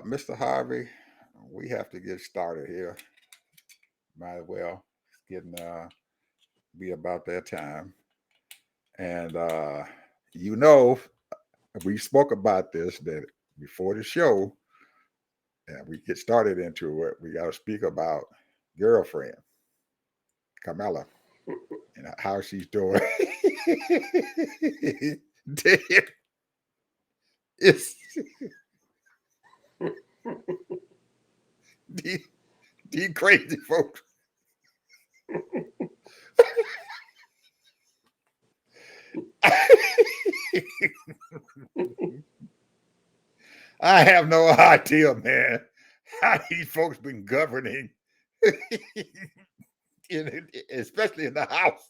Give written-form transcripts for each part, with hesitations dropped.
Mr. Harvey, we have to get started here. Might as well. It's getting be about that time. And you know, we spoke about this that before the show, and we get started into it. We got to speak about girlfriend Camilla and how she's doing. it's the, the crazy folks. I have no idea, man, how these folks been governing, especially in the house.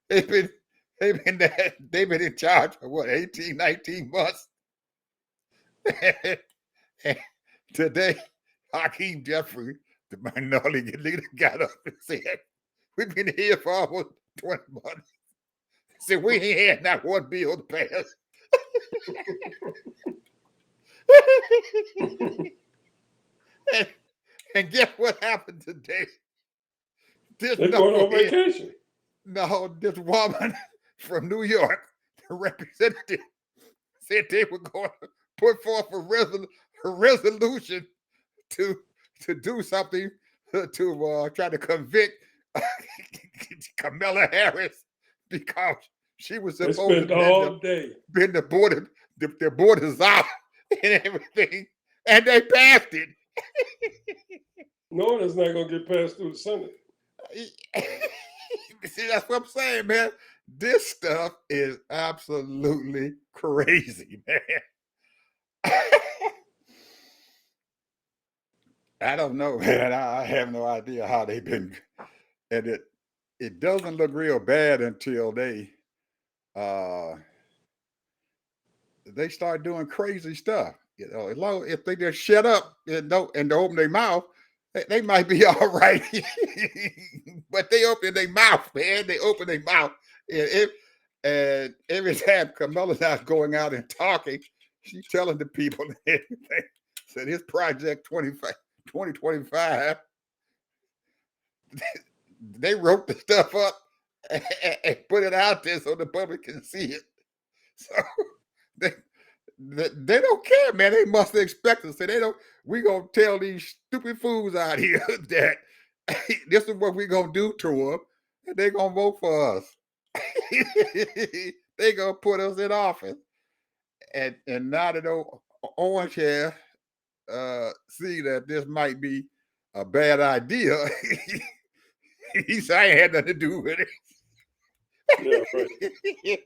they've been they've been in charge for what 18, 19 months. Today, Hakeem Jeffrey, the minority leader, got up and said, "We've been here for almost 20 months. Said we ain't had not one bill to pass." and, and guess what happened today? This They're going on vacation. No, this woman from New York, the representative, said they were going to put forth a resolution to do something to try to convict Kamala Harris because she was They supposed spent to all day. been the borders out and everything, and they passed it. No, that's not going to get passed through the Senate. See, that's what I'm saying, man. This stuff is absolutely crazy, man. I don't know, man. I have no idea how they've been, and it doesn't look real bad until uh they start doing crazy stuff. You know, as long if they just shut up and don't open their mouth, they might be all right. But they open their mouth, man. They open their mouth, and every time Kamala's not going out and talking, she's telling the people and everything. Said his project 2025, they wrote the stuff up and put it out there so the public can see it. So they they don't care, man. They must expect us. So they don't. We gonna tell these stupid fools out here that this is what we gonna do to them, and they gonna vote for us. They gonna put us in office, and now that Orange hair see that this might be a bad idea. He said, "I ain't had nothing to do with it." Yeah, right.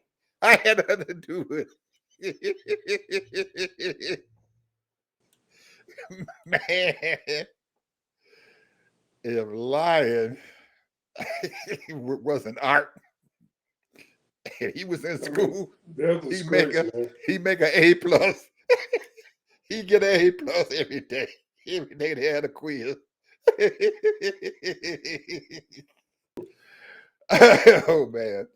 I had nothing to do with it. Man, if lying was an art, and he was in school, he make an A+. He get an A+ every day. Every day they had a quiz. Oh man.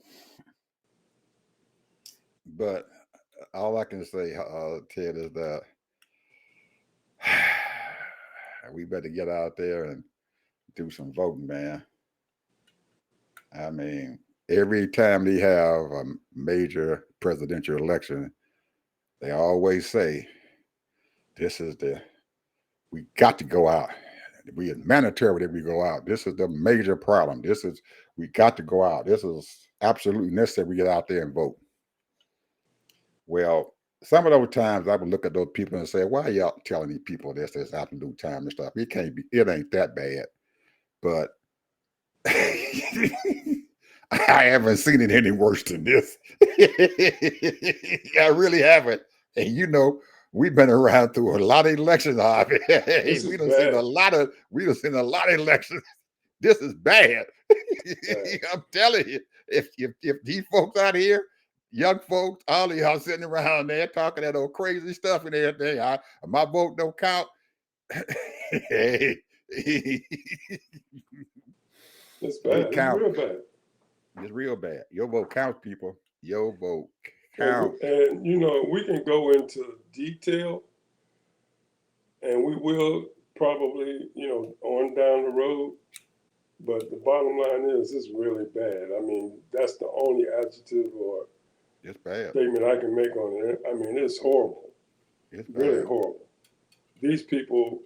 But all I can say, Ted, is that we better get out there and do some voting, man. I mean, every time they have a major presidential election, they always say, "This is we got to go out. We is mandatory that we go out. This is the major problem. We got to go out. This is absolutely necessary we get out there and vote." Well, some of those times I would look at those people and say, "Why are y'all telling these people this is absolute time and stuff? It can't be. It ain't that bad." But I haven't seen it any worse than this. I really haven't. And you know, we've been around through a lot of elections, Harvey. We done seen a lot of elections. This is bad. I'm telling you, if these folks out here, young folks, all of y'all sitting around there talking that old crazy stuff and everything, my vote don't count. Hey, it's bad. It's real bad. It's real bad. Your vote counts, people. Your vote count. And you know, we can go into detail, and we will probably, you know, on down the road. But the bottom line is, it's really bad. I mean, that's the only adjective or It's bad. statement I can make on it. I mean, it's horrible, It's really bad. horrible. These people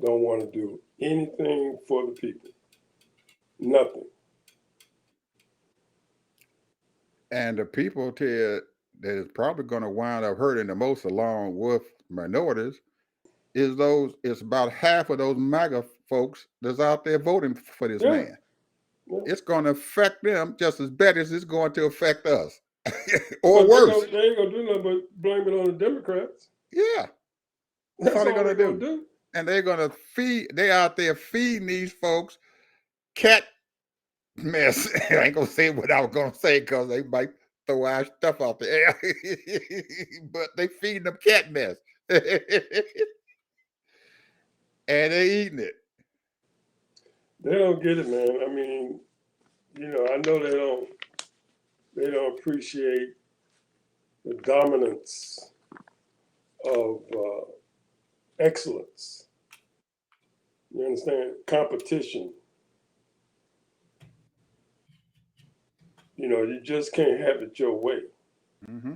don't want to do anything for the people. Nothing. And the people, Ted, that is probably going to wind up hurting the most, along with minorities, is those. It's about half of those MAGA folks that's out there voting for this Yeah. man. Yeah. It's going to affect them just as bad as it's going to affect us, or But worse. they ain't gonna do nothing but blame it on the Democrats. Yeah, that's That's all they're all going they're to gonna do. do. And they're going to feed. They out there feeding these folks cat mess. I ain't gonna say what I was gonna say because they might throw our stuff out the air. But they feeding them cat mess. And they eating it. They don't get it, man. I mean, you know, I know they don't appreciate the dominance of excellence. You understand? Competition. You know, you just can't have it your way. Hmm.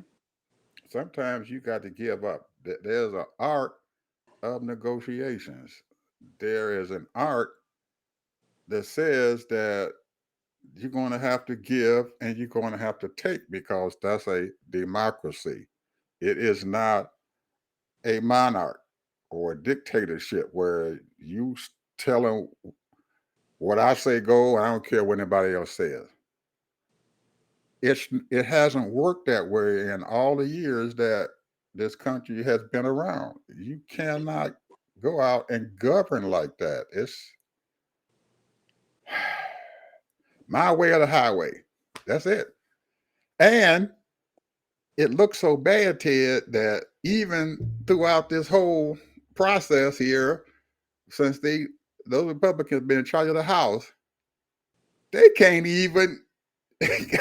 Sometimes you got to give up. There's an art of negotiations. There is an art that says that you're going to have to give and you're going to have to take because that's a democracy. It is not a monarch or a dictatorship where you telling what I say go. I don't care what anybody else says. It hasn't worked that way in all the years that this country has been around. You cannot go out and govern like that. It's my way or the highway. That's it. And it looks so bad, Ted, that even throughout this whole process here, since those Republicans been in charge of the House, they can't even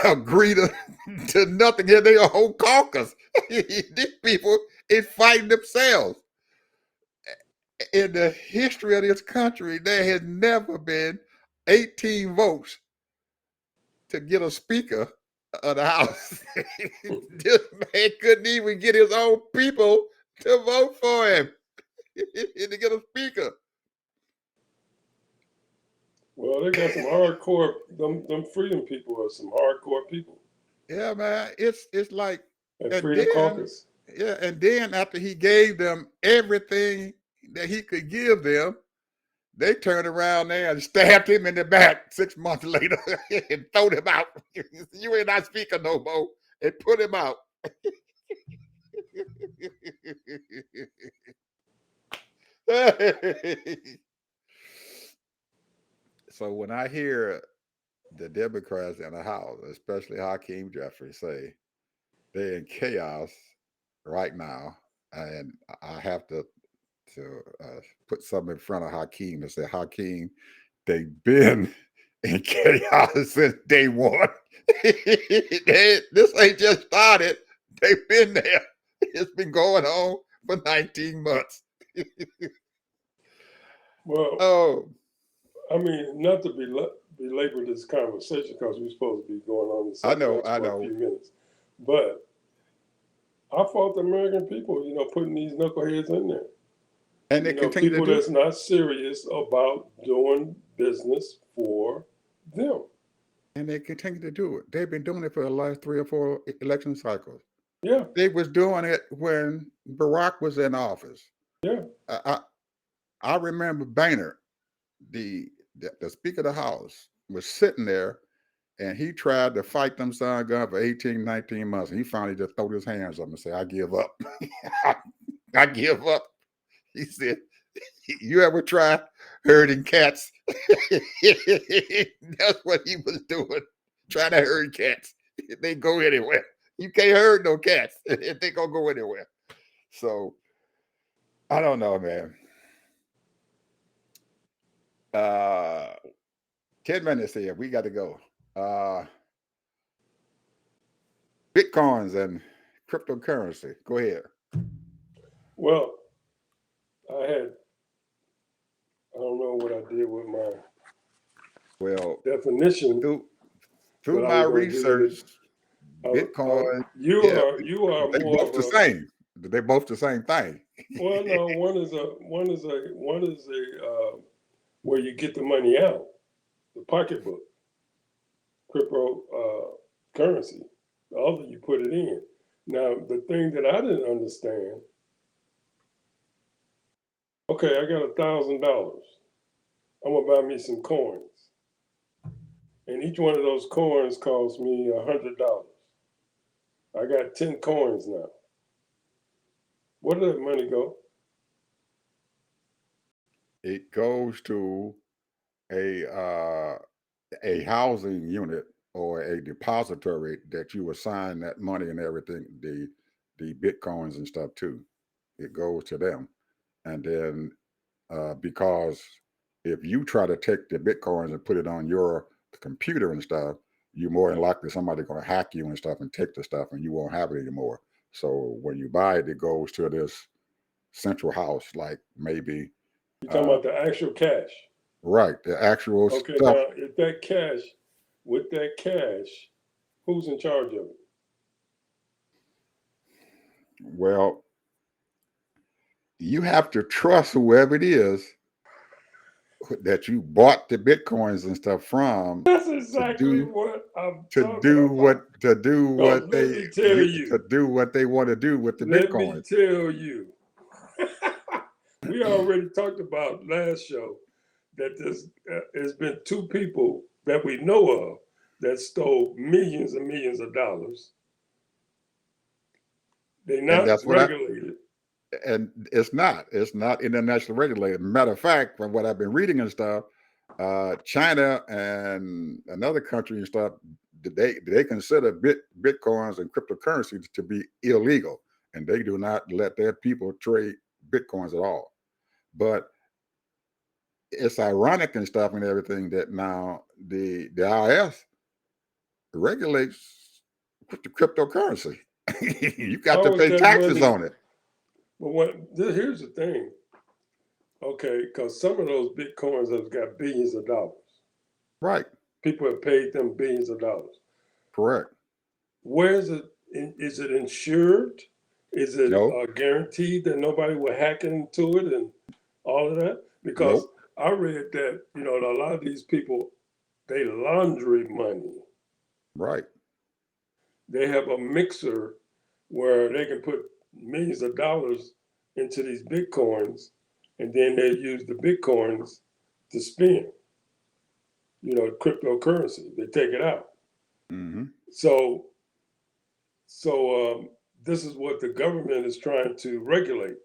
agree to nothing in their whole caucus. These people is fighting themselves. In the history of this country, there has never been 18 votes to get a speaker of the House. This man couldn't even get his own people to vote for him to get a speaker. Well, they got some hardcore. Them freedom people are some hardcore people. Yeah, man. It's like, And and Freedom then Caucus. yeah, and then after he gave them everything that he could give them, they turned around there and stabbed him in the back 6 months later and throw him out. You ain't not speaking no more, and put him out. So when I hear the Democrats in the House, especially Hakeem Jeffries, say they're in chaos right now, and I have to put something in front of Hakeem and say, Hakeem, they've been in chaos since day one. This ain't just started. They've been there. It's been going on for 19 months. Well, Oh, I mean, not to belabor this conversation because we're supposed to be going on to I something know, else I for a know. few minutes, but I fault the American people, you know, putting these knuckleheads in there. And they You know, continue to people do that's it. not serious about doing business for them. And they continue to do it. They've been doing it for the last 3 or 4 election cycles. Yeah, They was doing it when Barack was in office. yeah. I I remember Boehner, the Speaker of the House, was sitting there and he tried to fight them son gun for 18, 19 months. And he finally just threw his hands up and said, I give up. I give up. He said, you ever try herding cats? That's what he was doing, trying to herd cats. They go anywhere. You can't herd no cats. They gonna go anywhere. So I don't know, man. Uh 10 minutes here. We got to go. Bitcoins and cryptocurrency. Go ahead. Well, I don't know what I did with my Well, definition, through but I my was going to give research, it. Bitcoin, You yeah, are they more both of the a. same. They both the same thing. Well, no, one is a where you get the money out, the pocketbook, crypto currency. The other you put it in. Now the thing that I didn't understand. Okay, I got $1,000. I'm gonna buy me some coins, and each one of those coins costs me $100. I got 10 coins now. Where did that money go? It goes to a housing unit or a depository that you assign that money and everything, the bitcoins and stuff to. It goes to them, and then because if you try to take the bitcoins and put it on your computer and stuff, you're more than likely somebody going to hack you and stuff and take the stuff, and you won't have it anymore. So when you buy it, it goes to this central house, like maybe You're talking about the actual cash. right, the actual Okay, stuff. now if that cash, with that cash, who's in charge of it? Well, you have to trust whoever it is that you bought the bitcoins and stuff from That's to exactly do what I'm to talking do about. what to do Because what let they me tell to you, do what they want to do with the let me bitcoins. tell you, we already talked about last show that there's been two people that we know of that stole millions and millions of dollars. They're And not that's what I regulated. and it's not internationally regulated. Matter of fact, from what I've been reading and stuff, China and another country and stuff, they consider bitcoins and cryptocurrency to be illegal, and they do not let their people trade bitcoins at all. But it's ironic and stuff and everything that now the IRS regulates cryptocurrency. You got to How is pay that taxes money? on it. But here's the thing, okay, because some of those bitcoins have got billions of dollars. Right. People have paid them billions of dollars. Correct. Where is it? Is it insured? Is it No. guaranteed that nobody will hack into it and all of that? Because Nope. I read that a lot of these people, they laundry money. Right. They have a mixer where they can put millions of dollars into these bitcoins, and then they use the bitcoins to spend. Cryptocurrency. They take it out. Mm-hmm. So this is what the government is trying to regulate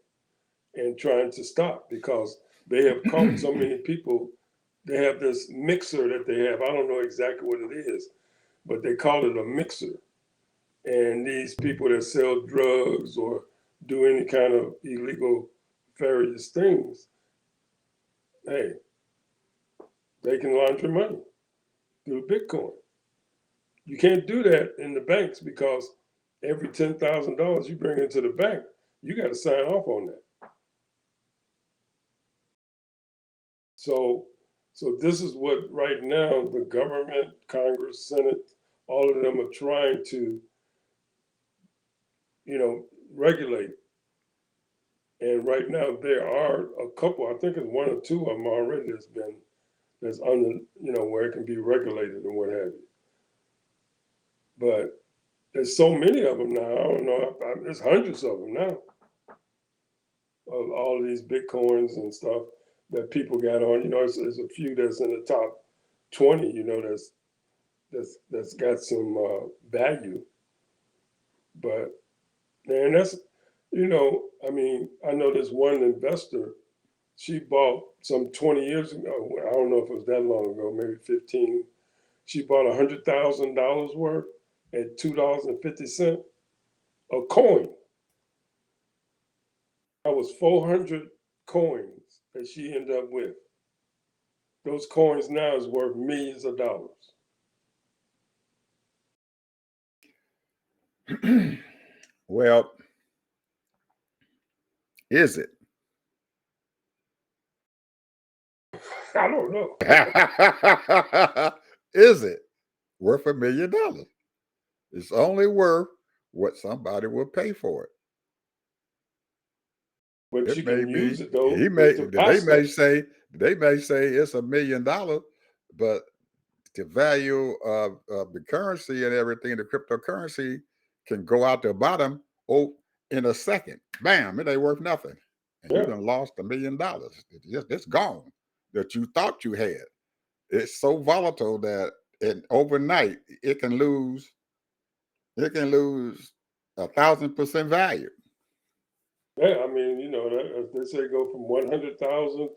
and trying to stop because they have caught so many people. They have this mixer that they have. I don't know exactly what it is, but they call it a mixer. And these people that sell drugs or do any kind of illegal various things, hey, they can launder money through Bitcoin. You can't do that in the banks because every $10,000 you bring into the bank, you got to sign off on that. So, so this is what right now the government, Congress, Senate, all of them are trying to, regulate. And right now there are a couple. I think it's one or two of them already that's under, where it can be regulated and what have you. But there's so many of them now. I don't know. There's hundreds of them now of all of these bitcoins and stuff that people got on. There's a few that's in the top 20. That's got some value. But man, I mean, I know this one investor. She bought some 20 years ago. I don't know if it was that long ago, maybe 15. She bought $100,000 worth at $2.50 a coin. That was 400 coins that she ended up with. Those coins now is worth millions of dollars. Well, is it? I don't know. Is it worth $1 million? It's only worth what somebody will pay for it. But It you may can use be it though he may to they buy may stuff. say it's $1 million, but the value of the currency and everything, the cryptocurrency can go out the bottom in a second. Bam, it ain't worth nothing. And you Yeah. done lost $1 million. It's gone that you thought you had. It's so volatile that overnight it can lose 1,000% value. Yeah. I mean, if they say go from 100,000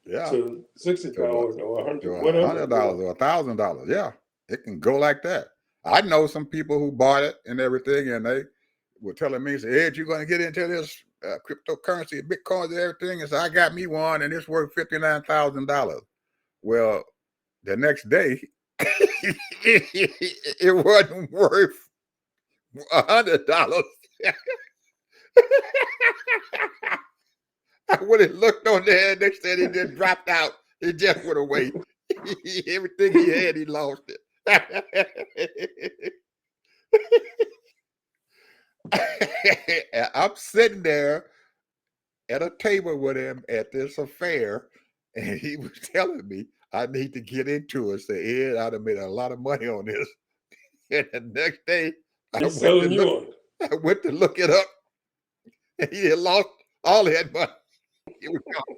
Yeah. to 60,000 To or to 100, whatever. $100 or $1,000. Yeah, it can go like that. I know some people who bought it and everything, and they were telling me, "Say, Ed, you're going to get into this cryptocurrency, Bitcoin, and everything." And so I got me one, and it's worth $59,000. Well, the next day, it wasn't worth $100. When it looked on there, they said it just dropped out. It just went away. Everything he had, he lost it. I'm sitting there at a table with him at this affair, and he was telling me I need to get into it. Say, Ed, I'd have made a lot of money on this. And the next day, I He's went to selling you look. on it. I went to look it up, and he had lost all that money. It was gone.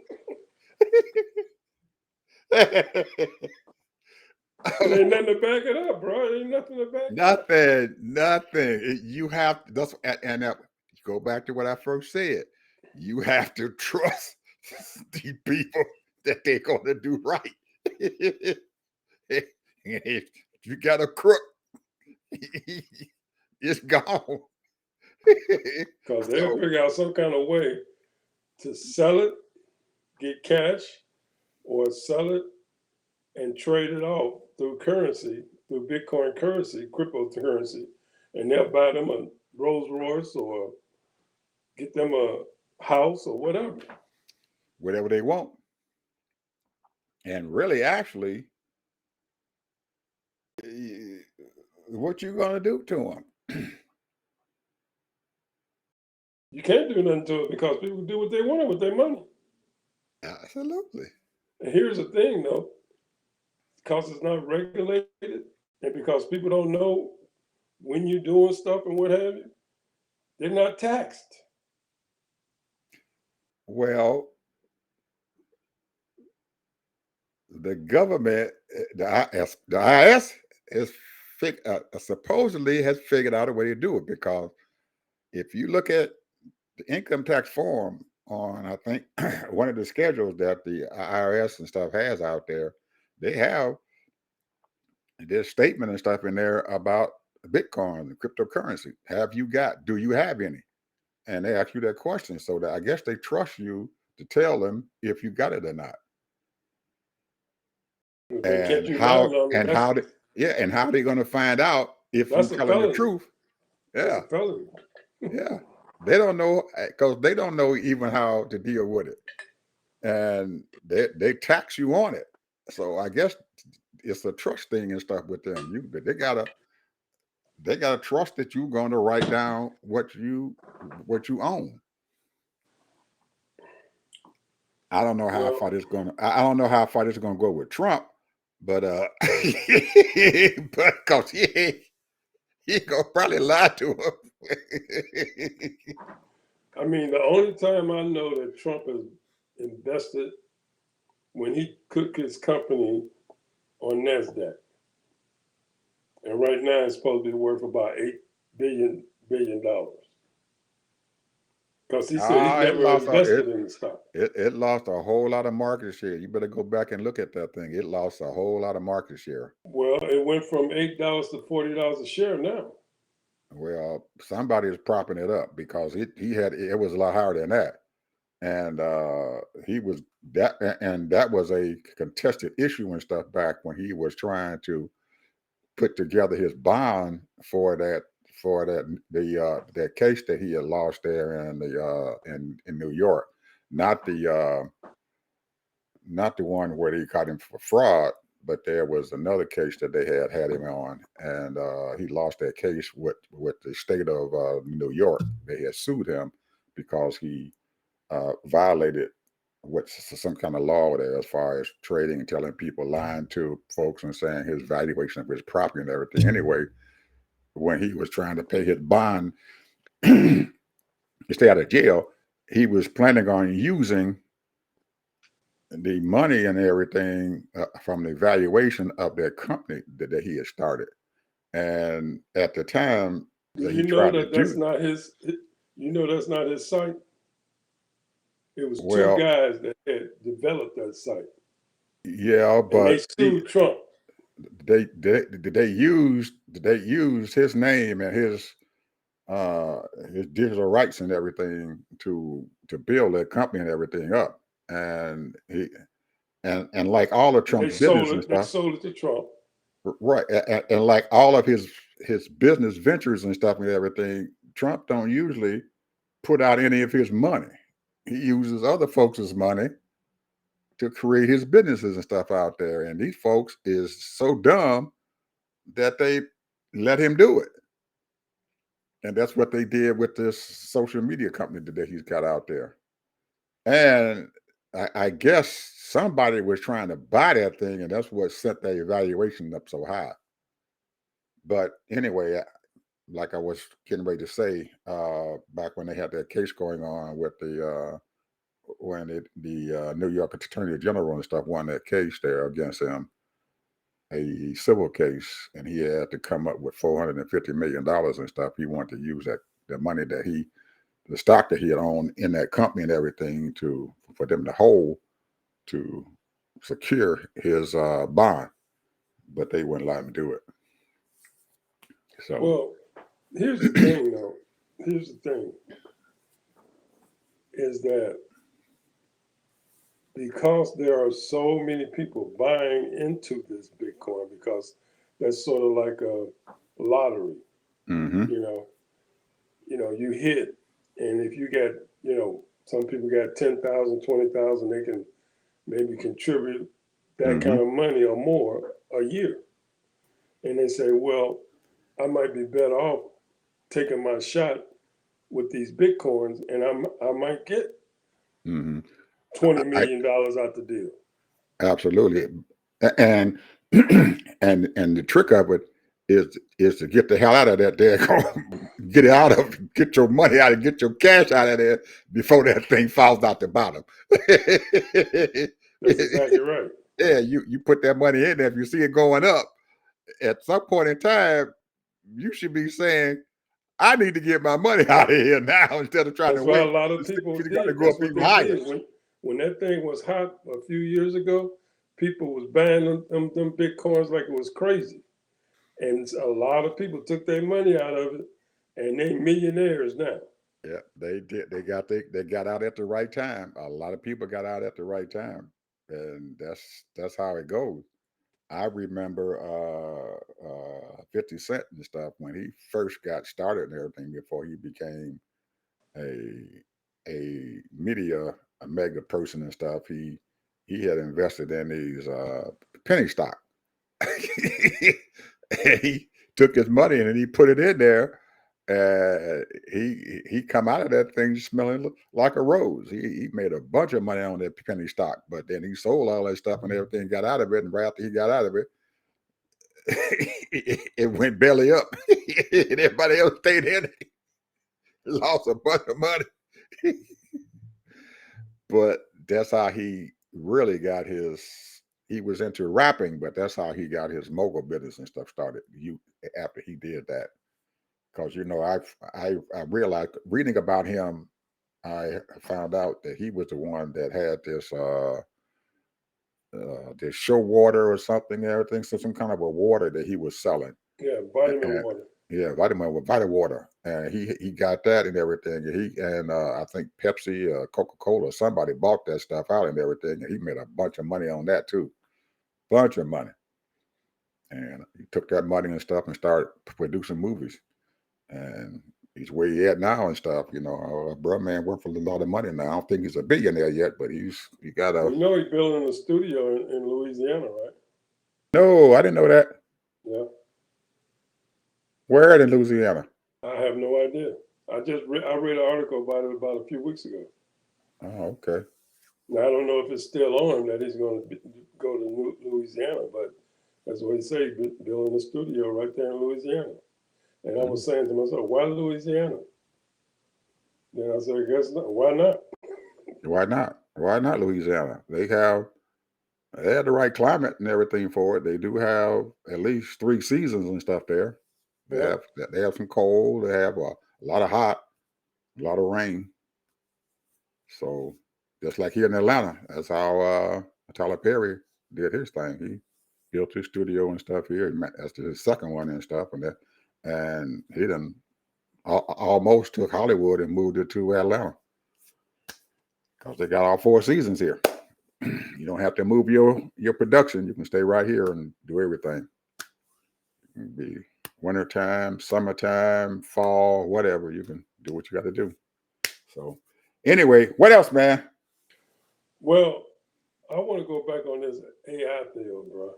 It ain't nothing to back it up, bro. It ain't nothing to back it up. Nothing. You have to. Go back to what I first said. You have to trust the people that they're going to do right. If you got a crook, it's gone. Because they'll figure out some kind of way to sell it, get cash, or sell it and trade it off through currency, through Bitcoin currency, cryptocurrency, and they'll buy them a Rolls Royce or get them a house or whatever. Whatever they want. And really, actually, what you going to do to them? You can't do nothing to it because people do what they want with their money. Absolutely. And here's the thing, though, because it's not regulated and because people don't know when you're doing stuff and what have you, they're not taxed. Well, the government, the IS is supposedly has figured out a way to do it, because if you look at the income tax form on, I think, one of the schedules that the IRS and stuff has out there, they have this statement and stuff in there about Bitcoin and cryptocurrency. Do you have any? And they ask you that question. So that I guess they trust you to tell them if you got it or not. If they catch And you lying on it, and how they going to find out if you that's a telling the felony. truth? That's Yeah, a felony. yeah. They don't know, because they don't know even how to deal with it, and they tax you on it. So I guess it's a trust thing and stuff with them. They gotta trust that you're going to write down what you own. I don't know how Well, far this going. I don't know how far this is going to go with Trump, but but because he gonna probably lie to him. I mean, the only time I know that Trump has invested when he took his company on NASDAQ. And right now it's supposed to be worth about $8 billion. Because he said he It never lost invested in the stock. it lost a whole lot of market share. You better go back and look at that thing. It lost a whole lot of market share. Well, it went from $8 to $40 a share now. Well, somebody is propping it up, because it was a lot higher than that, and that was a contested issue and stuff back when he was trying to put together his bond for that case that he had lost there in New York, not not the one where they caught him for fraud, but there was another case that they had him on, and he lost that case with the state of New York. They had sued him because he violated what's some kind of law there as far as trading and telling people, lying to folks and saying his valuation of his property and everything. Anyway, when he was trying to pay his bond to stay out of jail, he was planning on using the money and everything from the valuation of that company that he had started. And at the time Do that you he know tried to that that's do, not his? You know that's not his site. It was two well, guys that had developed that site, yeah, and they but sued Trump. they used his name and his digital rights and everything to build that company and everything up. And and like all of They Trump's sold business and it. They stuff, sold it to Trump. right? And like all of his business ventures and stuff and everything, Trump don't usually put out any of his money. He uses other folks' money to create his businesses and stuff out there. And these folks is so dumb that they let him do it. And that's what they did with this social media company that he's got out there. And I guess somebody was trying to buy that thing, and that's what set the evaluation up so high. But anyway, like I was getting ready to say, back when they had that case going on with the New York Attorney General and stuff won that case there against him, a civil case, and he had to come up with $450 million and stuff. He wanted to use the money the stock that he had owned in that company and everything for them to hold to secure his bond, but they wouldn't let him do it. So, Well, here's the thing, though. Here's the thing: is that because there are so many people buying into this Bitcoin, because that's sort of like a lottery. mm-hmm, You know, you hit, and if you get, some people got 10,000, 20,000, they can maybe contribute that mm-hmm, kind of money or more a year. And they say, well, I might be better off taking my shot with these Bitcoins, and I might get mm-hmm. $20 I million out the deal. absolutely, and and the trick of it is to get the hell out of that there, get your money out and get your cash out of there before that thing falls out the bottom. That's exactly right. Yeah, you put that money in there. If you see it going up, at some point in time, you should be saying, "I need to get my money out of here now," instead of trying to That's why a wait lot to of see people if it's going to did. go That's up what even they higher. did when that thing was hot a few years ago. People was buying them Bitcoins like it was crazy, and a lot of people took their money out of it, and they millionaires now. Yeah, they did. They got out at the right time. A lot of people got out at the right time, and that's how it goes. I remember 50 Cent and stuff when he first got started and everything before he became a a mega person and stuff. He had invested in these penny stock. And he took his money and he put it in there. He come out of that thing smelling like a rose. He made a bunch of money on that penny stock, but then he sold all that stuff and everything, got out of it, and right after he got out of it, it went belly up, and everybody else stayed in it, lost a bunch of money. But that's how he really got his. He was into rapping, but that's how he got his mogul business and stuff started. After he did that, because I realized reading about him, I found out that he was the one that had this show water or something, everything, so some kind of a water that he was selling. Yeah, vitamin And, water. yeah, vitamin water, and he got that and everything. And I think Pepsi, Coca-Cola, somebody bought that stuff out and everything, and he made a bunch of money on that too, bunch of money. And he took that money and stuff and started producing movies. and he's where he at now and stuff. Bro, man, worth a lot of money now. I don't think he's a billionaire yet, but he got a. You know he's building a studio in Louisiana, right? No, I didn't know that. Yeah. Where in Louisiana? I have no idea. I read an article about it about a few weeks ago. Oh, okay. Now I don't know if it's still on that he's going to go to Louisiana, but that's what he said, building a studio right there in Louisiana. And I was saying to myself, why Louisiana? Then I said, I guess not. Why not? Why not? Why not Louisiana? They have the right climate and everything for it. They do have at least 3 seasons and stuff there. They have some cold. They have a lot of hot, a lot of rain. So just like here in Atlanta, that's how Tyler Perry did his thing. He built his studio and stuff here. That's his second one and stuff, and he done almost took Hollywood and moved it to Atlanta because they got all 4 seasons here. You don't have to move your production. You can stay right here and do everything. It can be wintertime, summertime, fall, whatever. You can do what you got to do. So anyway, what else, man? Well, I want to go back on this AI deal, bro.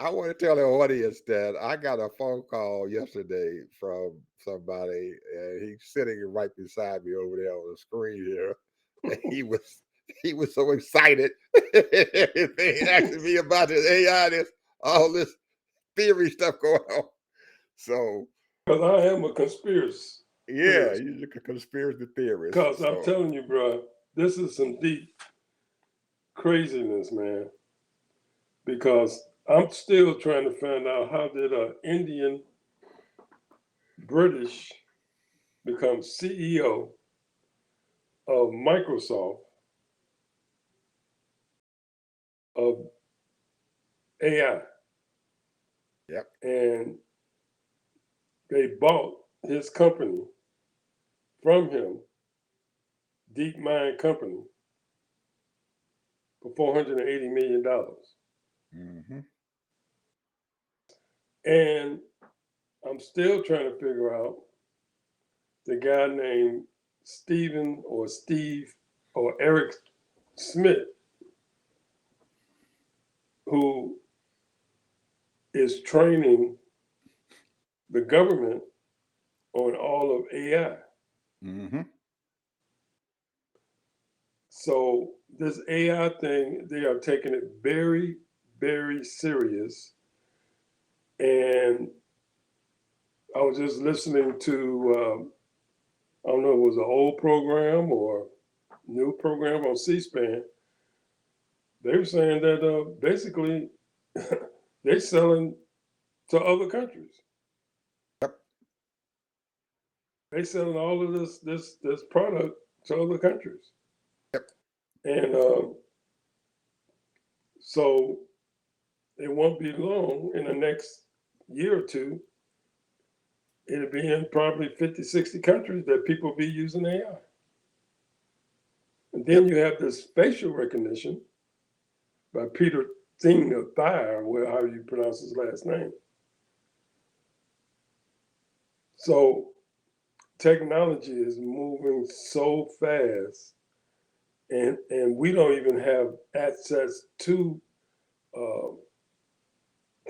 I want to tell the audience that I got a phone call yesterday from somebody, and he's sitting right beside me over there on the screen here. And he was so excited, asking me about this AI, all this theory stuff going on. So, because I am a conspiracy. Yeah, you're a conspiracy theorist. Because I'm telling you, bro, this is some deep craziness, man. Because I'm still trying to find out how did an Indian British become CEO of Microsoft of AI. Yep. And they bought his company from him, DeepMind Company, for $480 million. Mm-hmm. And I'm still trying to figure out the guy named Steve or Eric Smith, who is training the government on all of AI. Mm-hmm. So this AI thing, they are taking it very, very serious. And I was just listening to, I don't know, it was an old program or new program on C-SPAN. They were saying that basically they're selling to other countries. Yep. They're selling all of this product to other countries. Yep. And so it won't be long, in the next year or two, it'll be in probably 50, 60 countries that people will be using AI. And then you have this facial recognition by Peter Thayer, or how you pronounce his last name. So technology is moving so fast, and we don't even have access to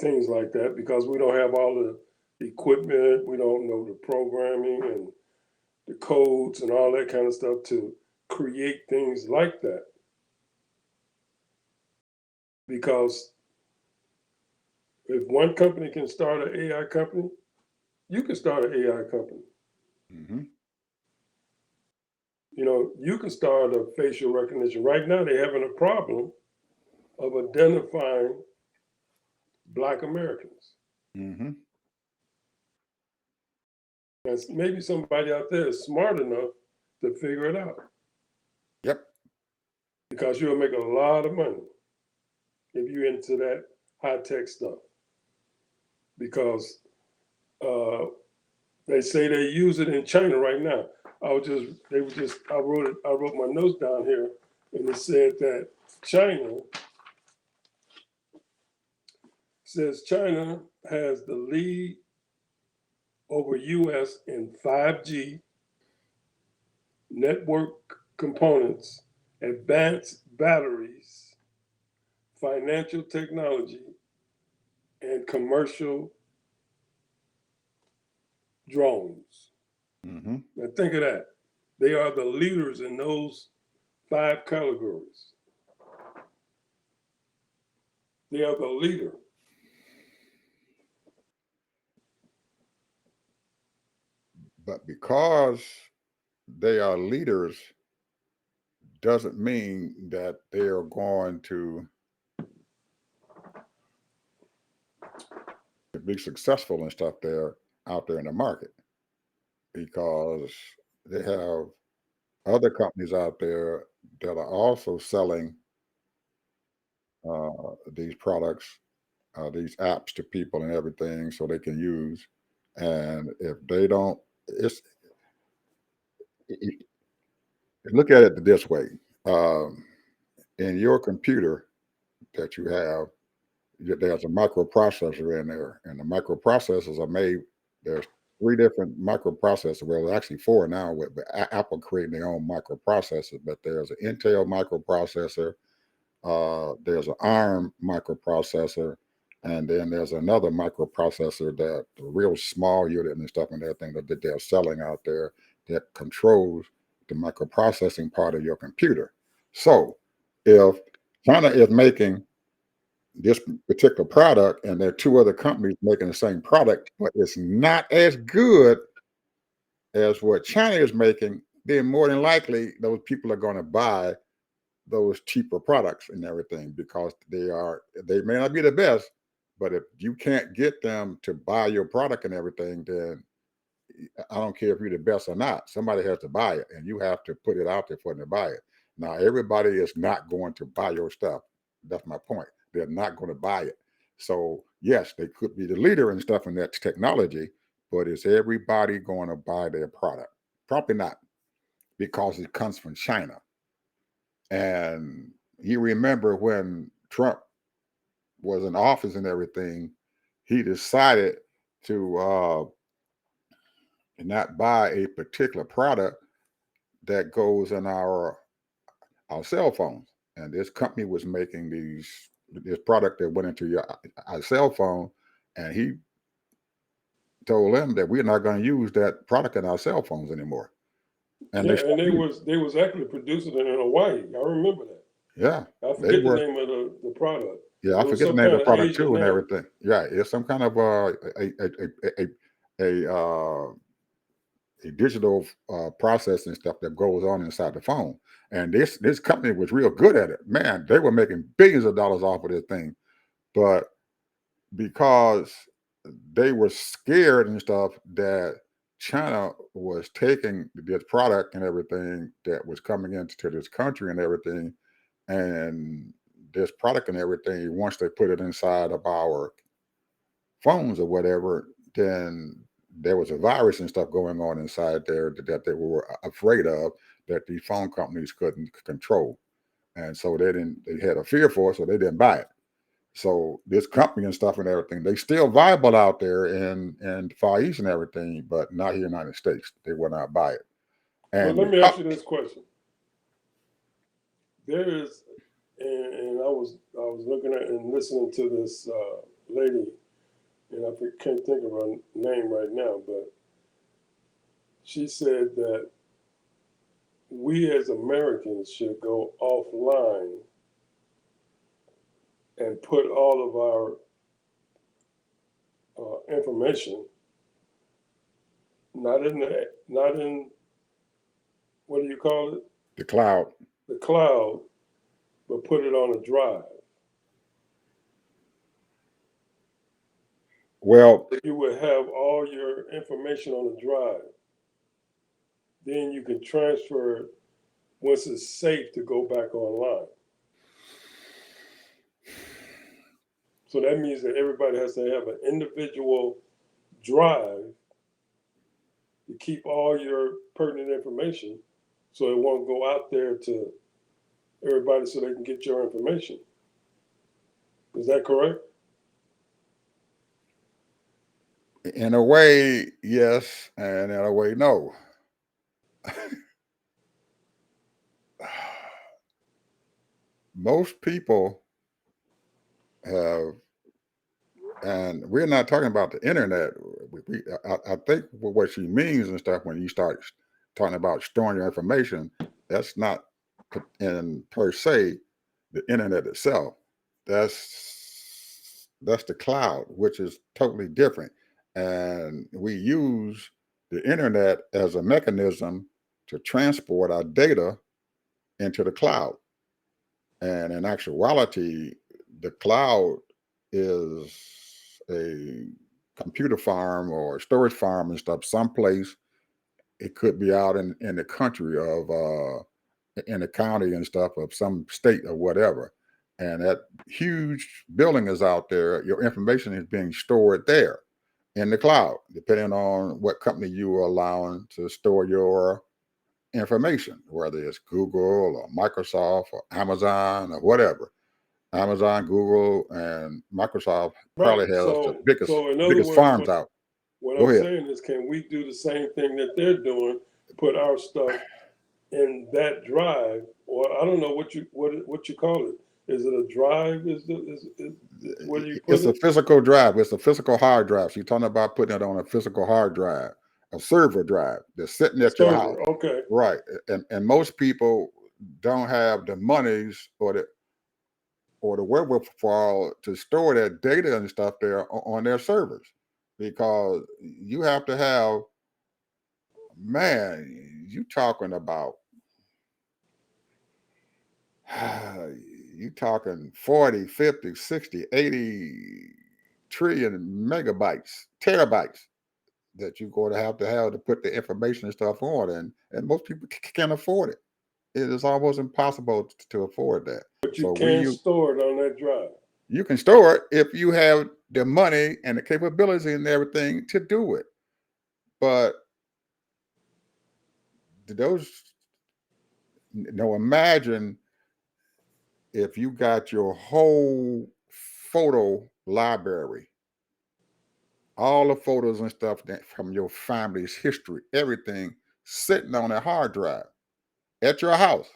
things like that because we don't have all the equipment, we don't know the programming and the codes and all that kind of stuff to create things like that. Because if one company can start an AI company, you can start an AI company. Mm-hmm. You can start a facial recognition. Right now, they're having a problem of identifying Black Americans. Mm-hmm. And maybe somebody out there is smart enough to figure it out. Yep. Because you'll make a lot of money if you're into that high-tech stuff. Because they say they use it in China right now. I wrote my notes down here, and it said that China says China has the lead over US in 5G, network components, advanced batteries, financial technology, and commercial drones. Mm-hmm. Now think of that. They are the leaders in those 5 categories. They are the leader. But because they are leaders doesn't mean that they are going to be successful and stuff there out there in the market, because they have other companies out there that are also selling these products, these apps to people and everything so they can use. And if they don't, it's look at it this way. Um, in your computer that you have, there's a microprocessor in there, and the microprocessors are made. There's 3 different microprocessors. Well, actually 4 now, with Apple creating their own microprocessor. But there's an Intel microprocessor, there's an ARM microprocessor, and then there's another microprocessor that the real small unit and stuff and everything that they're selling out there that controls the microprocessing part of your computer. So if China is making this particular product and there are 2 other companies making the same product, but it's not as good as what China is making, then more than likely those people are going to buy those cheaper products and everything, because they may not be the best, but if you can't get them to buy your product and everything, then I don't care if you're the best or not, somebody has to buy it, and you have to put it out there for them to buy it. Now everybody is not going to buy your stuff. That's my point. They're not going to buy it. So yes, they could be the leader and stuff in that technology, but is everybody going to buy their product? Probably not, because it comes from China. And you remember when Trump was in office and everything, he decided to not buy a particular product that goes in our cell phones. And this company was making this product that went into our cell phone, and he told them that we're not going to use that product in our cell phones anymore. And Yeah, they and stopped using they was actually producing it in Hawaii. I remember that. it. Yeah, I they forget the were. name of the product. Yeah, I It was forget the some name of kind the of product Asian too and name. everything. Yeah, it's some kind of a digital processing stuff that goes on inside the phone. And this company was real good at it. Man, they were making billions of dollars off of this thing, but because they were scared and stuff that China was taking this product and everything that was coming into this country and everything, and this product and everything, once they put it inside of our phones or whatever, then there was a virus and stuff going on inside there that they were afraid of, that these phone companies couldn't control. And so they had a fear for it, so they didn't buy it. So this company and stuff and everything, they still viable out there in the Far East and everything, but not here in the United States. They will not buy it. But And let me ask you this question. There is, and I was looking at and listening to this lady, and I can't think of her name right now, but she said that we as Americans should go offline and put all of our information not in what do you call it, the cloud, the cloud, but put it on a drive. well, You would have all your information on a drive. Then you can transfer it once it's safe to go back online. So that means that everybody has to have an individual drive to keep all your pertinent information so it won't go out there to everybody so they can get your information. Is that correct? In a way, yes, and in a way, no. Most people have, and we're not talking about the internet. I think what she means and stuff when you start talking about storing your information, that's not in per se the internet itself. That's the cloud, which is totally different. And we use the internet as a mechanism to transport our data into the cloud. And in actuality, the cloud is a computer farm or a storage farm and stuff, someplace. It could be out in the country of in the county and stuff of some state or whatever. And that huge building is out there. Your information is being stored there in the cloud, depending on what company you are allowing to store your information, whether it's Google or Microsoft or Amazon or whatever. Amazon, Google, and Microsoft probably Right. has the So in other biggest words, farms out. what Go I'm ahead. saying is, can we do the same thing that they're doing? Put our stuff in that drive, or I don't know what you call it. Is it a drive? Is where do you put It's a it? physical drive. It's a physical hard drive. So you're talking about putting it on a physical hard drive, a server drive that's sitting at your house. Server. Okay. Right. And most people don't have the monies or the wherewithal to store that data and stuff there on their servers, because you have to have, man, you talking about you talking 40, 50, 60, 80 trillion megabytes, terabytes that you're going to have to put the information and stuff on, and most people can't afford it. It is almost impossible to afford that. But you So can store it on that drive. you can store it if you have the money and the capability and everything to do it. But those, imagine if you got your whole photo library, all the photos and stuff from your family's history, everything sitting on a hard drive at your house.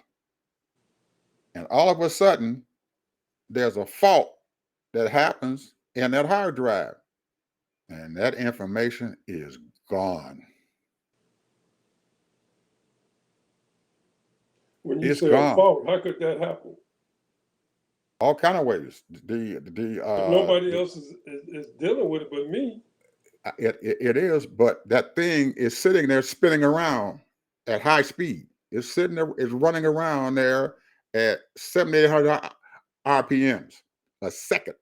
And all of a sudden, there's a fault that happens in that hard drive, and that information is gone. When you It's say a gone. fault, how could that happen? All kind of ways. But nobody else is dealing with it but me. It is, but that thing is sitting there spinning around at high speed. It's sitting there, it's running around there at 7,800 RPMs a second.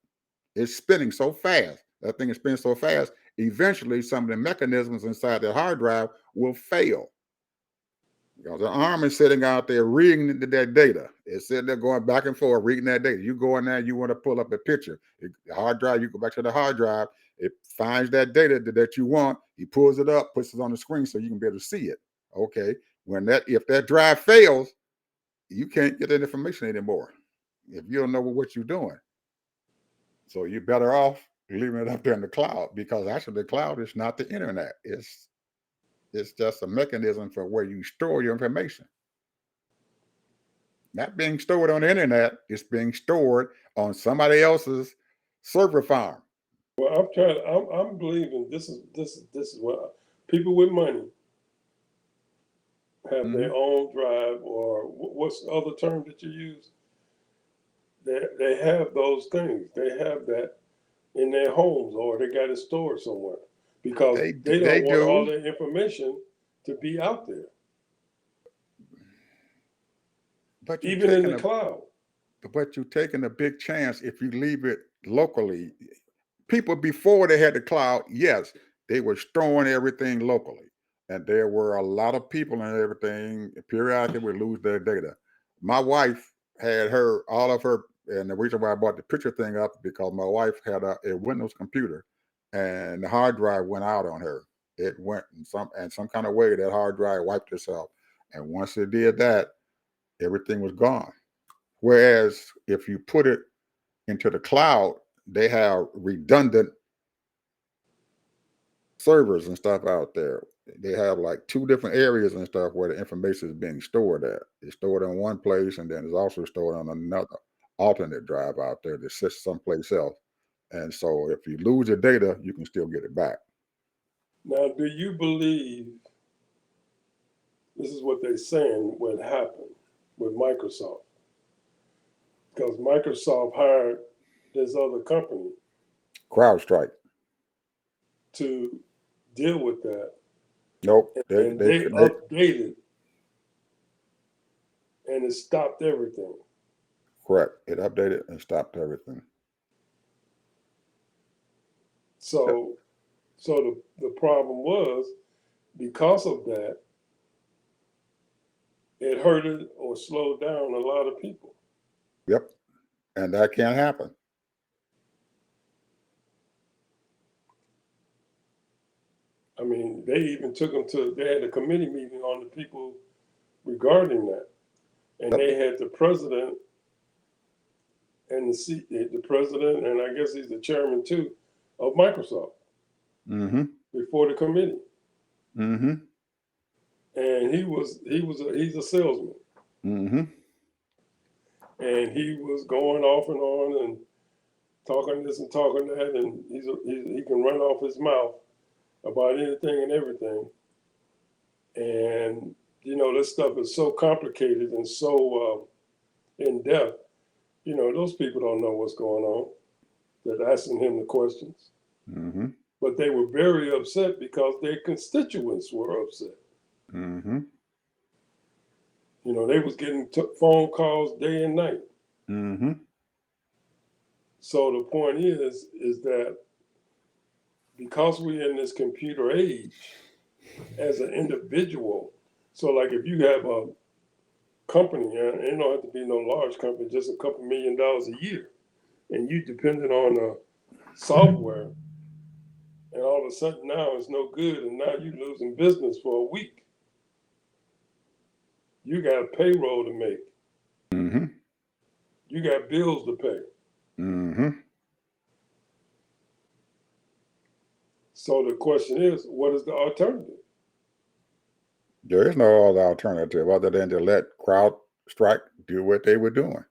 It's spinning so fast. That thing is spinning so fast. Eventually, some of the mechanisms inside that hard drive will fail. Because the arm is sitting out there reading that data. It's sitting there going back and forth, reading that data. You go in there, you want to pull up a picture. The hard drive, you go back to the hard drive. It finds that data that you want. He pulls it up, puts it on the screen so you can be able to see it. Okay. If that drive fails, you can't get that information anymore if you don't know what you're doing. So you're better off leaving it up there in the cloud, because actually the cloud is not the internet. It's just a mechanism for where you store your information. Not being stored on the internet, it's being stored on somebody else's server farm. Well, I'm believing this is what people with money have Mm-hmm. their own drive, or what's the other term that you use? They have those things. They have that in their homes, or they got it stored somewhere, because they They don't want all do, their information to be out there, but you're even in taking the a cloud. big chance if you leave it locally. People before they had the cloud, yes, they were storing everything locally. And there were a lot of people and everything periodically would lose their data. My wife had all of her, and the reason why I brought the picture thing up because my wife had a Windows computer, and the hard drive went out on her. It went in some kind of way, that hard drive wiped itself. And once it did that, everything was gone. Whereas if you put it into the cloud, they have redundant servers and stuff out there. They have like two different areas and stuff where the information is being stored at. It's stored in one place, and then it's also stored on another alternate drive out there that sits someplace else. And so if you lose your data, you can still get it back. Now, do you believe this is what they're saying would happen with Microsoft? Because Microsoft hired this other company CrowdStrike. to deal with that, Nope. and they updated, and it stopped everything. Correct. It updated and stopped everything. So, so the problem was, because of that, it hurted or slowed down a lot of people. Yep. And that can't happen. I mean, they even took them to, they had a committee meeting on the people regarding that. And Yep. they had the president and the president, and I guess he's the chairman too, of Microsoft before the committee. And he's a salesman. And he was going off and on and talking this and talking that, and he can run off his mouth about anything and everything. And you know, this stuff is so complicated and so in depth. You know, those people don't know what's going on. They're asking him the questions. But they were very upset because their constituents were upset. You know, they was getting phone calls day and night. So the point is that because we're in this computer age, as an individual, so like if you have a company, and it don't have to be no large company, just a couple $1 million a year, and you dependent on the software, and all of a sudden now it's no good, and now you losing business for a week. You got a payroll to make. You got bills to pay. So the question is, what is the alternative? There is no other alternative other than to let CrowdStrike do what they were doing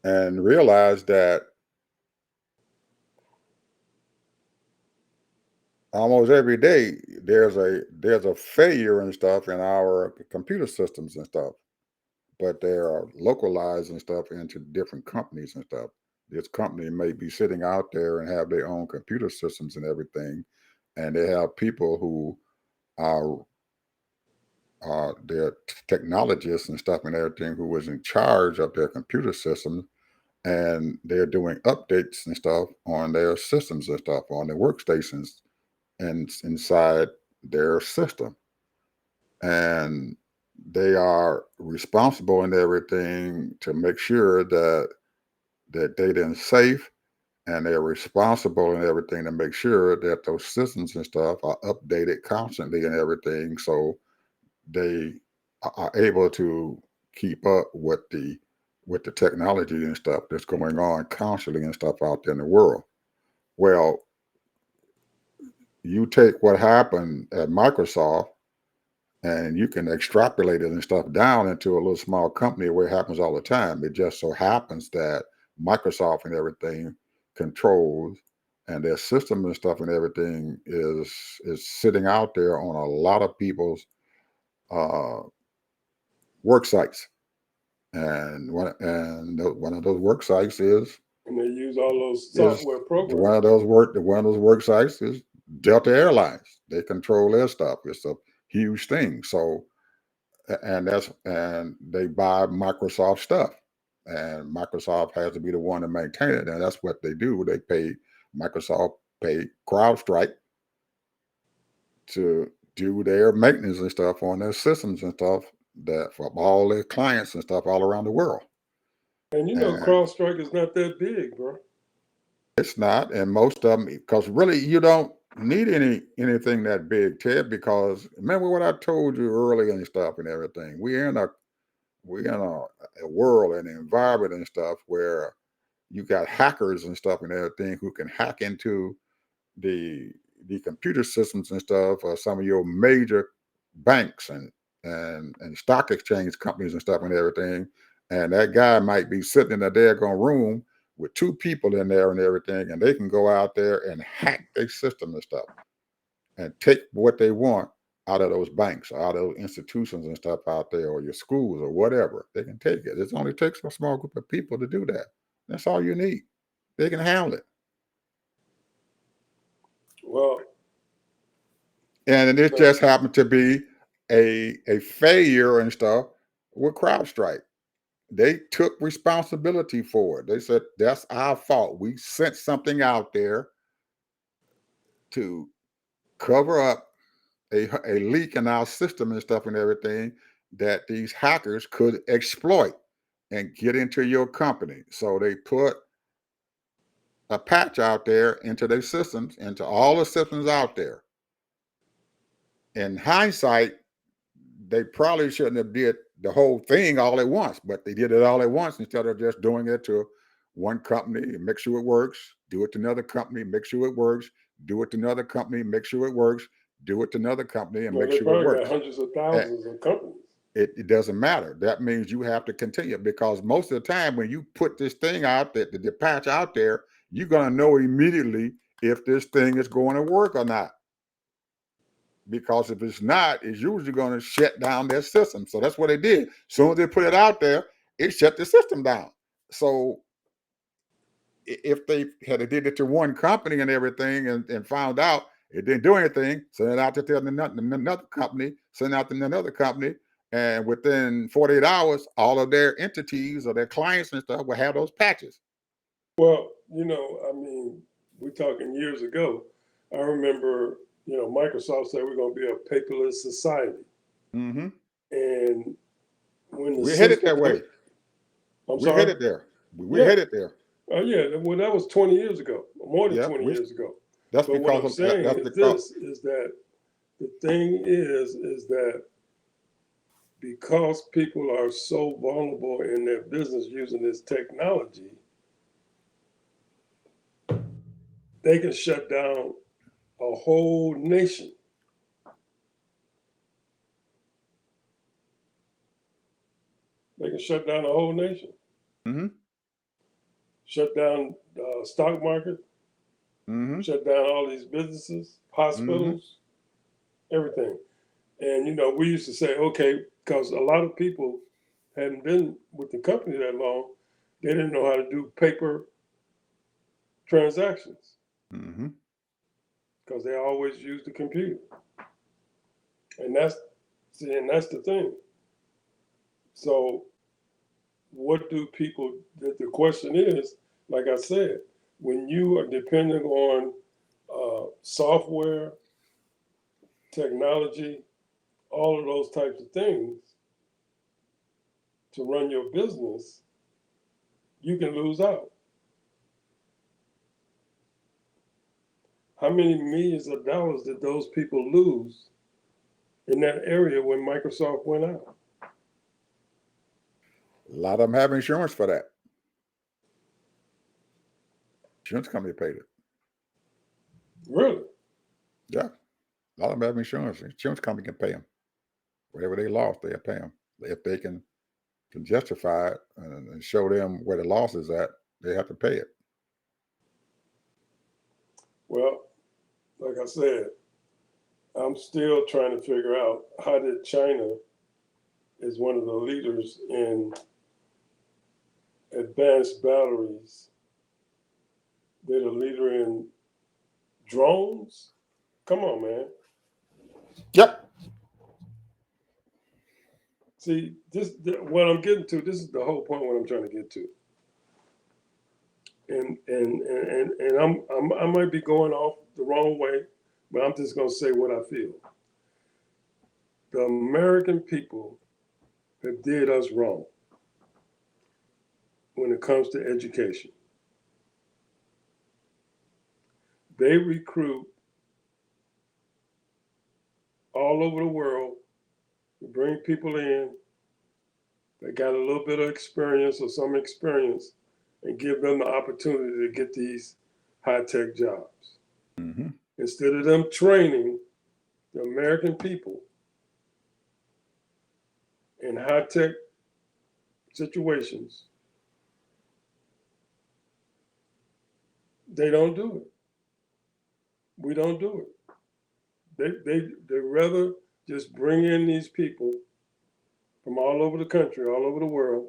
and realize that almost every day there's a failure and stuff in our computer systems and stuff, but they are localized and stuff into different companies and stuff. This company may be sitting out there and have their own computer systems and everything, and they have people who are their technologists and stuff and everything who was in charge of their computer systems, and they're doing updates and stuff on their systems and stuff on their workstations and inside their system, and they are responsible and everything to make sure that that data is safe, and they're responsible and everything to make sure that those systems and stuff are updated constantly and everything, so they are able to keep up with the technology and stuff that's going on constantly and stuff out there in the world. Well, you take what happened at Microsoft and you can extrapolate it and stuff down into a little small company where it happens all the time. It just so happens that Microsoft and everything controls, and their system and stuff and everything is sitting out there on a lot of people's uh, work sites. And one of those work sites is, And they use all those software programs. one of those work sites is Delta Airlines. They control their stuff. It's a huge thing. So, and they buy Microsoft stuff, and Microsoft has to be the one to maintain it, and that's what they do. Microsoft pay CrowdStrike to do their maintenance and stuff on their systems and stuff that for all their clients and stuff all around the world. And you know, CrowdStrike is not that big, bro. It's not, and most of them, because really you don't need anything that big, Ted. Because remember what I told you earlier and stuff and everything. We're in a world and an environment and stuff where you got hackers and stuff and everything who can hack into the the computer systems and stuff of some of your major banks and stock exchange companies and stuff and everything. And that guy might be sitting in a daggone room with two people in there and everything, and they can go out there and hack their system and stuff and take what they want out of those banks or out of those institutions and stuff out there, or your schools or whatever. They can take it. It only takes a small group of people to do that. That's all you need. They can handle it. Well, And it just happened to be a failure and stuff with CrowdStrike. They took responsibility for it. They said, that's our fault. We sent something out there to cover up a leak in our system and stuff and everything that these hackers could exploit and get into your company. So they put a patch out there into their systems, into all the systems out there. In hindsight, they probably shouldn't have did the whole thing all at once, but they did it all at once instead of just doing it to one company and make sure it works, do it to another company, make sure it works, do it to another company, make sure it works, do it to another company and well, make they sure it probably got works. hundreds of thousands of companies. It doesn't matter. That means you have to continue, because most of the time when you put this thing out there, the patch out there, you're going to know immediately if this thing is going to work or not. Because if it's not, it's usually going to shut down their system. So that's what they did. As soon as they put it out there, it shut the system down. So if they had did it to one company and everything and found out it didn't do anything, send it out to another company, send it out to another company, and within 48 hours, all of their entities or their clients and stuff will have those patches. Well, I mean, we're talking years ago. I remember, Microsoft said we're going to be a paperless society. Mm-hmm. And when the We're headed that way. We're headed there. We're headed there. Oh, yeah. Well, that was 20 years ago, more than 20 years ago. That's but because what I'm saying is that the thing is that because people are so vulnerable in their business using this technology, they can shut down a whole nation. They can shut down a whole nation. Mm-hmm. Shut down the stock market. Mm-hmm. Shut down all these businesses, hospitals, everything. And, we used to say, okay, because a lot of people hadn't been with the company that long, they didn't know how to do paper transactions because they always used the computer. And that's the thing. So what do people, the question is, like I said, when you are depending on software, technology, all of those types of things to run your business, you can lose out. How many millions of dollars did those people lose in that area when Microsoft went out? A lot of them have insurance for that. Insurance company paid it. Really? Yeah. A lot of them have insurance. Insurance company can pay them. Whatever they lost, they'll pay them. If they can justify it and show them where the loss is at, they have to pay it. Well, like I said, I'm still trying to figure out how did China, is one of the leaders in advanced batteries, they're the leader in drones. Come on, man. Yep. See, what I'm getting to, this is the whole point what I'm trying to get to. And I might be going off the wrong way, but I'm just going to say what I feel. The American people have did us wrong when it comes to education. They recruit all over the world to bring people in that got a little bit of experience or some experience and give them the opportunity to get these high-tech jobs. Mm-hmm. instead of them training the American people in high-tech situations, they don't do it. We don't do it. They rather just bring in these people from all over the country, all over the world.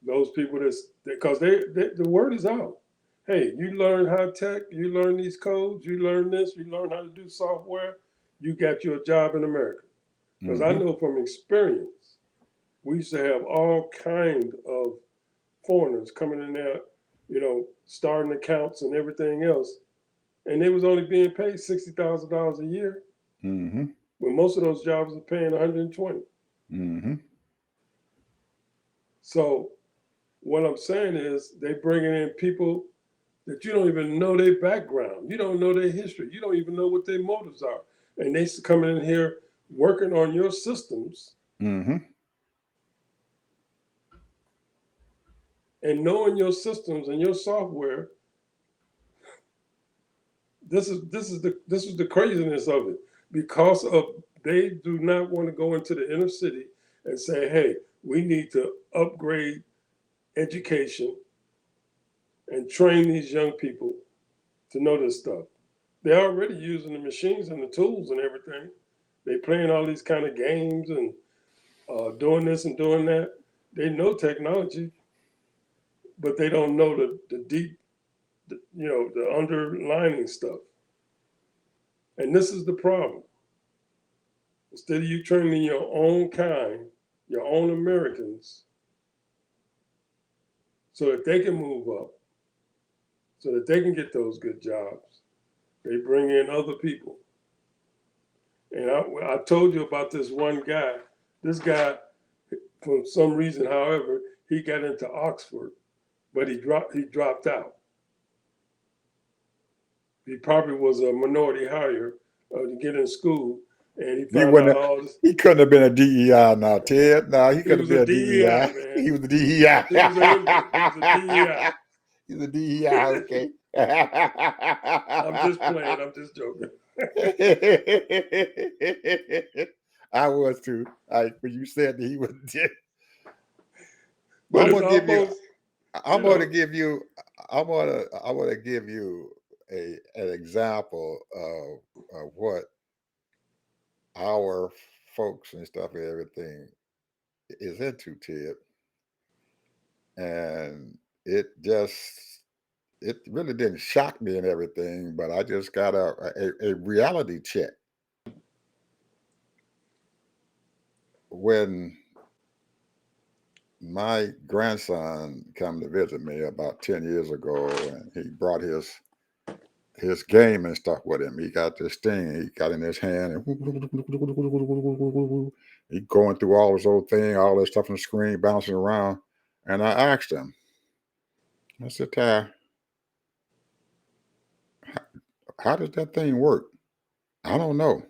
Those people because the word is out. Hey, you learn high tech, you learn these codes, you learn this, you learn how to do software, you got you a job in America. Because I know from experience, we used to have all kind of foreigners coming in there, starting accounts and everything else, and they was only being paid $60,000 a year. Mm-hmm. When most of those jobs are paying 120. Mm-hmm. So what I'm saying is they bringing in people that you don't even know their background. You don't know their history. You don't even know what their motives are. And they coming in here working on your systems Mm-hmm. and knowing your systems and your software. This is the craziness of it. Because of they do not want to go into the inner city and say, hey, we need to upgrade education and train these young people to know this stuff. They're already using the machines and the tools and everything. They playing all these kind of games and doing this and doing that. They know technology, but they don't know the deep, the underlining stuff. And this is the problem. Instead of you training your own kind, your own Americans, so that they can move up, so that they can get those good jobs, they bring in other people. And I told you about this one guy. This guy, for some reason, however, he got into Oxford, but he dropped out. He probably was a minority hire to get in school, and he found out all this. He couldn't have been a DEI now, Ted. No, he couldn't was have a been a DEI. DEI, man. He was a DEI. He was a DEI. He's a DEI, okay. I'm just playing. I'm just joking. I was too. When you said that he was dead. But I'm it's gonna give you. almost. I'm gonna give you. I want to give you an example of what our folks and stuff and everything is into, Ted, and it really didn't shock me and everything, but I just got a reality check when my grandson come to visit me about 10 years ago, and he brought his game and stuff with him. He got this thing he got in his hand, and he going through all this old thing, all this stuff on the screen, bouncing around. And I asked him, I said, Ty, how does that thing work? I don't know.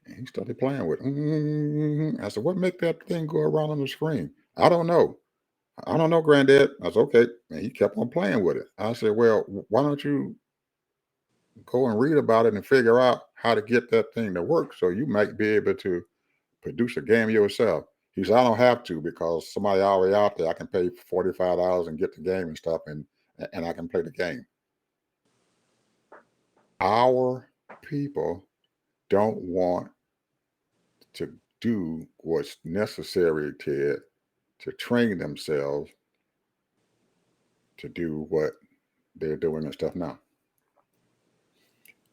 And he started playing with it. I said, what make that thing go around on the screen? I don't know. I don't know, Granddad. I said, okay. And he kept on playing with it. I said, well, why don't you go and read about it and figure out how to get that thing to work so you might be able to produce a game yourself. He said, I don't have to because somebody already out there, I can pay $45 and get the game and stuff, and I can play the game. Our people don't want to do what's necessary, Ted, to train themselves to do what they're doing and stuff now.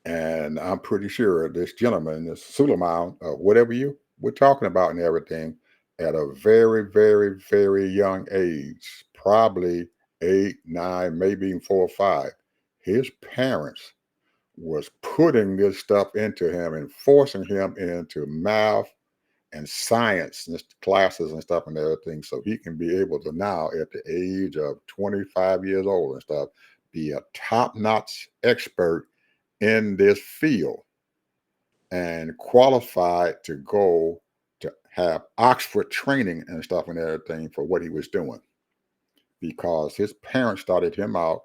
And I'm pretty sure this gentleman, this Suleiman, whatever you we're talking about and everything, at a very, very, very young age, probably 8, 9, maybe even 4 or 5, his parents was putting this stuff into him and forcing him into math and science and classes and stuff and everything, so he can be able to now, at the age of 25 years old and stuff, be a top-notch expert in this field and qualified to go to have Oxford training and stuff and everything for what he was doing, because his parents started him out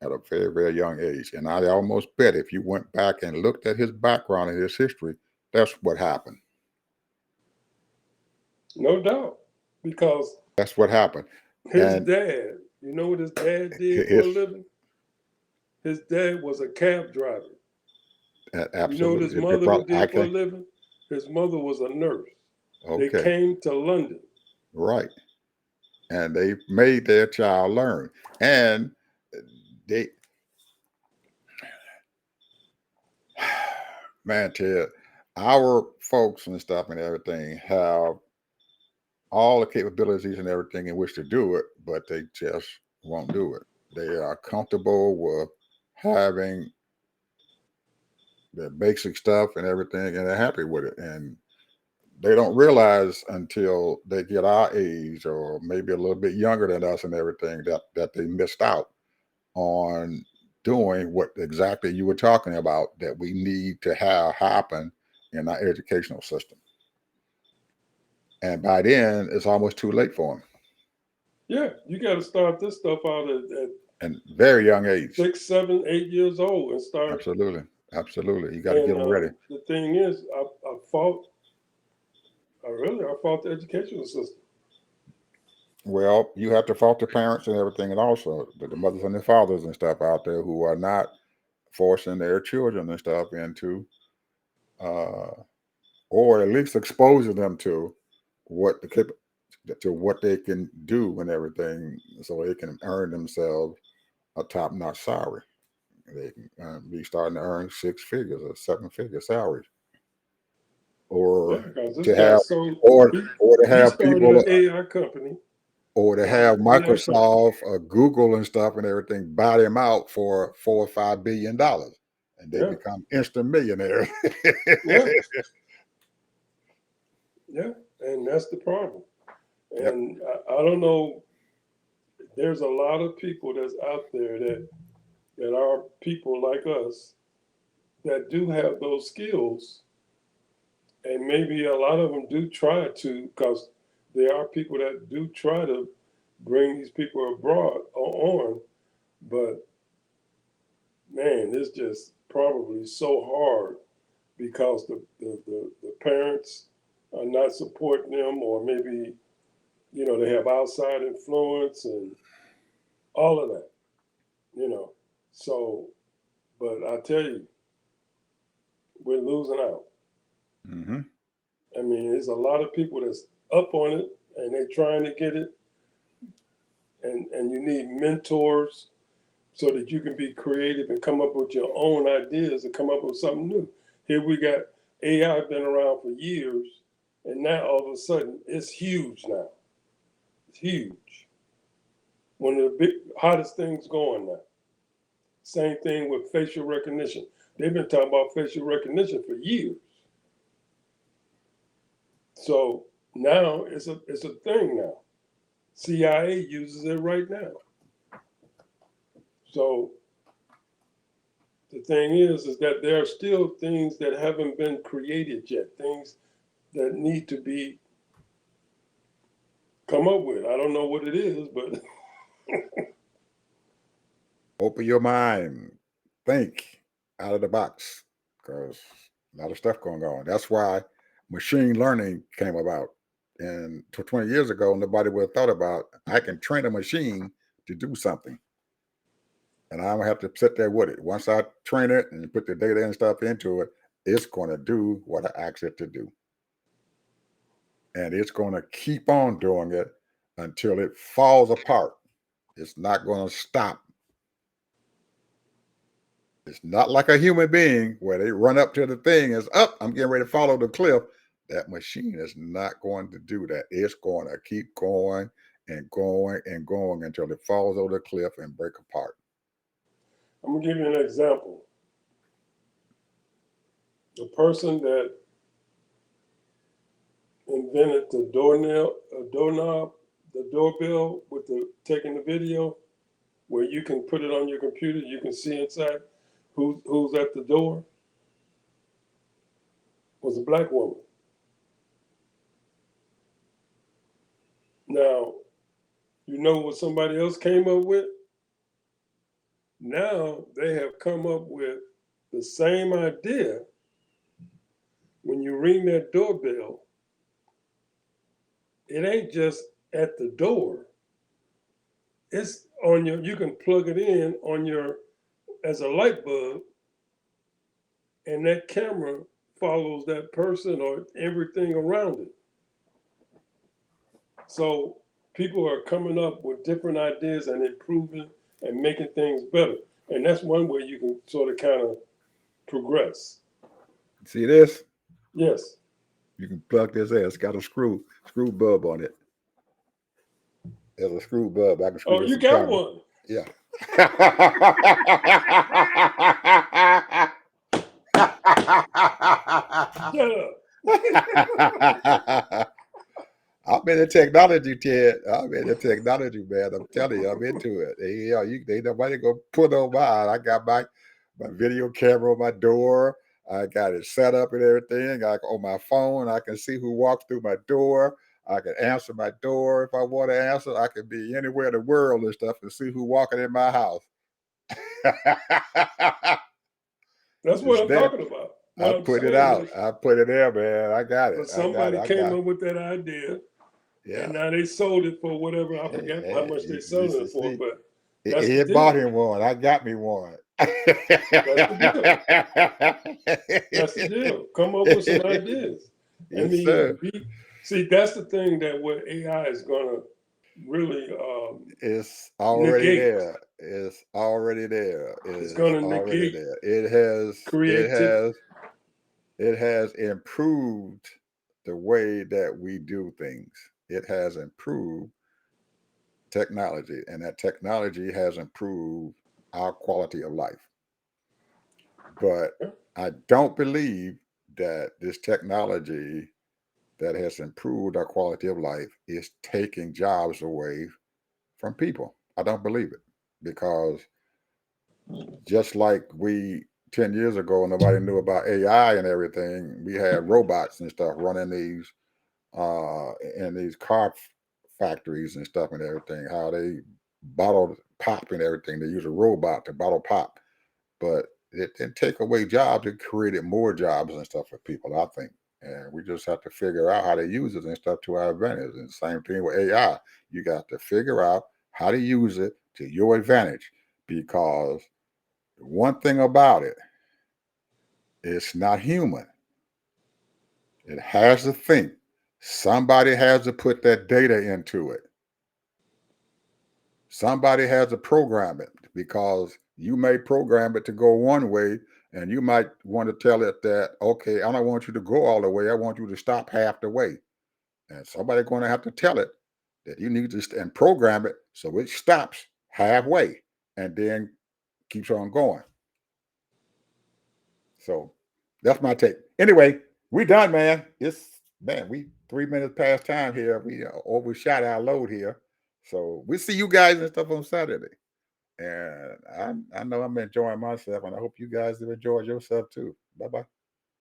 at a very, very young age. And I almost bet if you went back and looked at his background and his history, that's what happened. No doubt. Because That's what happened. his And dad, you know what his dad did for a his living? His dad was a cab driver. You know what his absolutely, mother I did for a can living? His mother was a nurse. They okay, came to London. right. And they made their child learn. And they, man, Ted, our folks and stuff and everything have all the capabilities and everything in which to do it, but they just won't do it. They are comfortable with having the basic stuff and everything, and they're happy with it. And they don't realize until they get our age or maybe a little bit younger than us and everything that they missed out on doing what exactly you were talking about that we need to have happen in our educational system. And by then, it's almost too late for them. Yeah, you got to start this stuff out at And very young age. 6, 7, 8 years old and start. Absolutely. Absolutely. You got to And get them ready. the thing is, I fought the educational system. Well, you have to fault the parents and everything, and also the mothers and the fathers and stuff out there who are not forcing their children and stuff into, uh, or at least exposing them to what what they can do and everything, so they can earn themselves a top-notch salary. They can be starting to earn 6 figures or 7 figure salaries, Yeah, or because this to guy have, sold. or to He have started people, an AI company. or to have AI company. Microsoft or Google and stuff and everything buy them out for $4 or $5 billion, and they Yeah, become instant millionaires. yeah, yeah, and that's the problem. Yep. And I don't know. There's a lot of people that's out there that are people like us that do have those skills, and maybe a lot of them do try to, because there are people that do try to bring these people abroad or on, but man, it's just probably so hard because the parents are not supporting them, or maybe they have outside influence and all of that, you know. So, but I tell you, we're losing out. Mm-hmm. I mean, there's a lot of people that's up on it and they're trying to get it, and you need mentors so that you can be creative and come up with your own ideas and come up with something new. Here we got AI been around for years, and now all of a sudden it's huge now. It's huge. One of the big hottest things going now. Same thing with facial recognition. They've been talking about facial recognition for years. So now it's a thing now. CIA uses it right now. So the thing is that there are still things that haven't been created yet, things that need to be come up with. I don't know what it is, but Open your mind, think out of the box, because a lot of stuff going on. That's why machine learning came about. And 20 years ago, nobody would have thought about, I can train a machine to do something, and I don't have to sit there with it. Once I train it and put the data and stuff into it, it's going to do what I asked it to do. And it's going to keep on doing it until it falls apart. It's not going to stop. It's not like a human being where they run up to the thing and up, I'm getting ready to follow the cliff. That machine is not going to do that. It's going to keep going and going and going until it falls over the cliff and break apart. I'm gonna give you an example. The person that invented the doorknob, the doorbell with the taking the video, where you can put it on your computer, you can see inside who's at the door, was a black woman. Now, you know what somebody else came up with? Now they have come up with the same idea. When you ring that doorbell, it ain't just at the door. It's on your, you can plug it in on your, as a light bulb, and that camera follows that person or everything around it. So people are coming up with different ideas and improving and making things better. And that's one way you can sort of kind of progress. See this? Yes. You can plug this in. It's got a screw bulb on it. There's a screw bulb. I can screw Oh, this you in got camera. one. Yeah. Shut up. I'm in the technology, Ted. I'm in the technology, man. I'm telling you, I'm into it. Yeah, they nobody gonna put on mine. I got my video camera on my door. I got it set up and everything. On my phone, I can see who walks through my door. I can answer my door if I want to answer. I can be anywhere in the world and stuff and see who walking in my house. That's what It's I'm there. talking about. I What I'm put it saying out. is, I put it there, man. I got it. but I got it. somebody I came got it. up with that idea, Yeah. and now they sold it for whatever. I Hey, forget how hey, much they you sold it for, see, but that's the he bought deal. him one. I got me one. That's the deal. That's the deal. Come up with some ideas. I Yes, mean, sir. see, that's the thing that what AI is gonna really It's already negate. there. It's already there. It's It's gonna already negate there. It has. It creativity. has. It has improved the way that we do things. It has improved technology, and that technology has improved our quality of life. But I don't believe that this technology that has improved our quality of life is taking jobs away from people. I don't believe it because just like we 10 years ago, nobody knew about AI and everything. We had robots and stuff running these car factories and stuff and everything. How they bottled pop and everything. They use a robot to bottle pop, but it didn't take away jobs. It created more jobs and stuff for people, I think. And we just have to figure out how to use it and stuff to our advantage. And same thing with AI. You got to figure out how to use it to your advantage because one thing about it, it's not human. It has to think. Somebody has to put that data into it. Somebody has to program it because you may program it to go one way and you might want to tell it that, okay, I don't want you to go all the way. I want you to stop half the way. And somebody's going to have to tell it that you need to and program it so it stops halfway and then keeps on going. So that's my take. Anyway, we done, man. We 3 minutes past time here. We overshot our load here. So we see you guys and stuff on Saturday. And I know I'm enjoying myself, and I hope you guys have enjoyed yourself too. Bye bye.